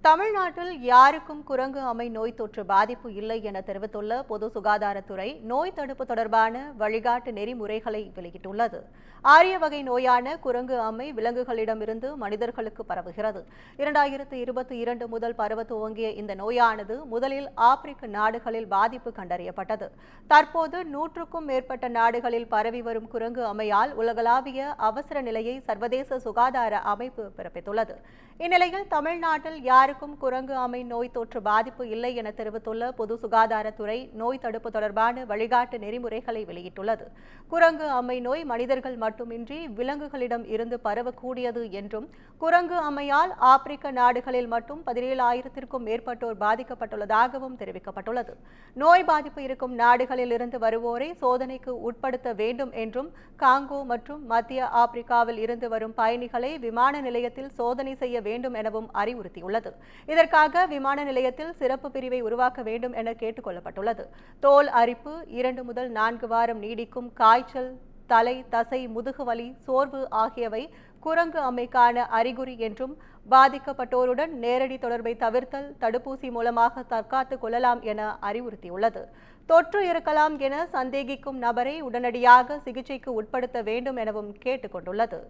தமிழ்நாட்டில் யாருக்கும் குரங்கு அம்மை நோய் தொற்று பாதிப்பு இல்லை என தெரிவித்துள்ள பொது சுகாதாரத்துறை நோய் தடுப்பு தொடர்பான வழிகாட்டு நெறிமுறைகளை வெளியிட்டுள்ளது. ஆரிய வகை நோயான குரங்கு அம்மை விலங்குகளிடமிருந்து மனிதர்களுக்கு பரவுகிறது. 2022 முதல் பரவ துவங்கிய இந்த நோயானது முதலில் ஆப்பிரிக்க நாடுகளில் பாதிப்பு கண்டறியப்பட்டது. தற்போது 100க்கும் மேற்பட்ட நாடுகளில் பரவி வரும் குரங்கு அம்மையால் உலகளாவிய அவசர நிலையை சர்வதேச சுகாதார அமைப்பு பிறப்பித்துள்ளது. இந்நிலையில் தமிழ்நாட்டில் யாருக்கும் குரங்கு அம்மை நோய் தொற்று பாதிப்பு இல்லை என தெரிவித்துள்ள பொது சுகாதாரத்துறை நோய் தடுப்பு தொடர்பான வழிகாட்டு நெறிமுறைகளை வெளியிட்டுள்ளது. குரங்கு அம்மை நோய் மனிதர்கள் மட்டுமின்றி விலங்குகளிடம் இருந்து பரவக்கூடியது என்றும், குரங்கு அம்மையால் ஆப்பிரிக்க நாடுகளில் மட்டும் 17,000க்கும் மேற்பட்டோர் பாதிக்கப்பட்டுள்ளதாகவும் தெரிவிக்கப்பட்டுள்ளது. நோய் பாதிப்பு இருக்கும் நாடுகளில் இருந்து வருவோரை சோதனைக்கு உட்படுத்த வேண்டும் என்றும், காங்கோ மற்றும் மத்திய ஆப்பிரிக்காவில் இருந்து வரும் பயணிகளை விமான நிலையத்தில் சோதனை செய்ய வேண்டும் எனவும் அறிவுறுத்தியுள்ளது. இதற்காக விமான நிலையத்தில் சிறப்பு பிரிவை உருவாக்க வேண்டும் என கேட்டுக் கொள்ளப்பட்டுள்ளது. தோல் அரிப்பு, 2 முதல் 4 வாரம் நீடிக்கும் காய்ச்சல், தலை, தசை, முதுகுவலி, சோர்வு ஆகியவை குரங்கு அம்மைக்கான அறிகுறி என்றும், பாதிக்கப்பட்டோருடன் நேரடி தொடர்பை தவிர்த்தல், தடுப்பூசி மூலமாக தற்காத்துக் கொள்ளலாம் என அறிவுறுத்தியுள்ளது. தொற்று இருக்கலாம் என சந்தேகிக்கும் நபரை உடனடியாக சிகிச்சைக்கு உட்படுத்த வேண்டும் எனவும் கேட்டுக் கொண்டுள்ளது.